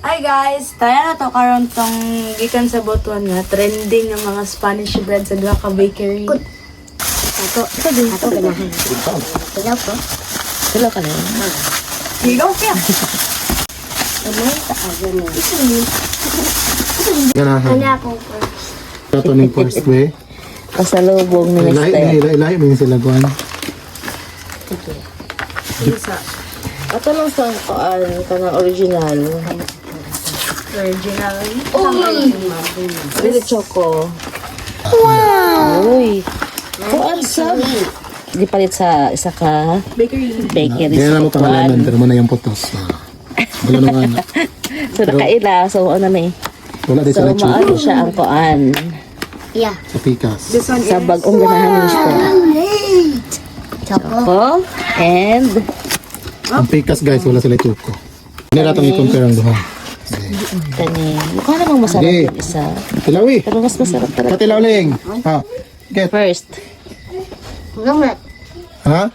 Hi guys! Tayo na to karon tong gikan sa Botuan nga. Trending ng mga Spanish bread sa duha ka bakery. Ito din. Ito ganahan. Hilaw ko? Hilaw ka na yun? Hilaw ka! Ganahan. Ito ning first way. Pasalubong ni Mr. Ilay mo yung sila guwan. Ato lang sa kanang original. Original. Really choco. Wow! Uy! Kuan sa... Di palit sa isa ka Bakery. bakery Kaya sa na mo pangalanan, pero mo na yung putos. Wala naman. So nakaila. So ano na eh. Wala din So sila maano chuko siya ang kuan. Yeah. sa pikas. This one Sa is... bagong ganahan ni Mr. Choco. And... Ang pikas guys, wala sila chuko. Hindi natin i-compare ang duha. Kani. Mukha namang masarap Okay. yung isa. Tilawi! Pero mas masarap talaga. Katilawling! Ha? Get! First. Ha?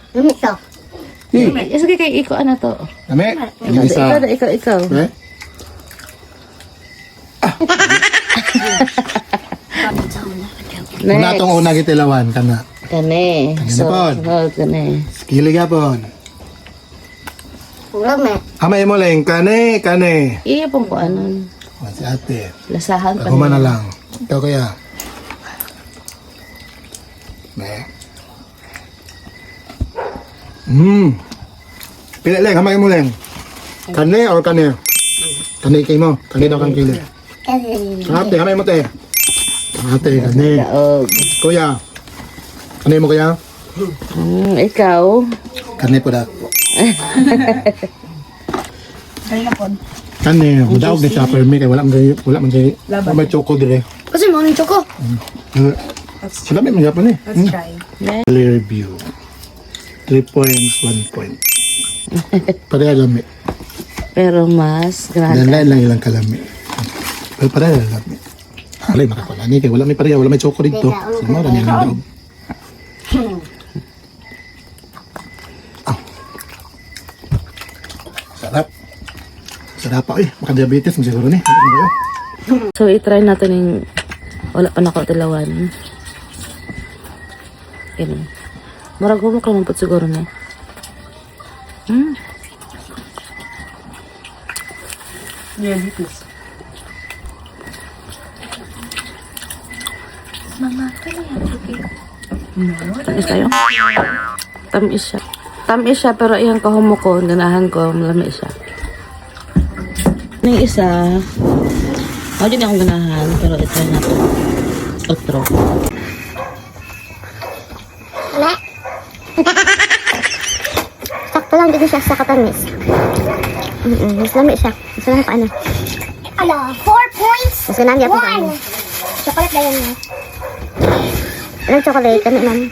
Isa kay iko ano to. Dami? Yung isa. Ikaw. Eh? Una Next. itong una kitilawan ka na. Kani. Kani So, na po. sunod kani. Skili ka po. Amay mo lang, kane. Iya pong ko anon. O, si ate. Lasahan pa. Ako man na lang. Ikaw kaya. Ne. Pila lang, hamay mo lang. Kane or kane? Kane kay mo. Kane daw kang kili. Ate, hamay mo te. Ate, kane. Daog. Kuya. Kane mo kuya? Ikaw. Kane po da. Kaya po. Kane, daog ni sa permi kay wala man kay may choco dire. Kasi mo ng choco. Sila may magyapon eh. Let's try. Clear view. 3 points, 1 point. Pareha lami. Pero mas Dan grande. lain lang ilang kalami. Pero pareha lami. Alay, makapala ni kay wala may pareha, wala may choco dito. Sino ra niya daog. Sarap. Sarap pa eh. Maka-diabetes mo siguro ni. Ano ba yun? So i-try natin yung wala pa nakatilawan. Ganun. Murag humok lang po siguro niya. Diabetes. Tamis kayo? Tamis siya. Tamis siya pero iyang kahumok ko, ganahan ko, malami siya. Yung isa, ako din akong ganahan, pero i-try natin. Otro. Sakto lang dito siya sa katamis. Mas lami siya. Mas lami pa ano. Ano, 4 points? Mas ganang yapon ka. Chocolate na yun. Anong chocolate? Kami man.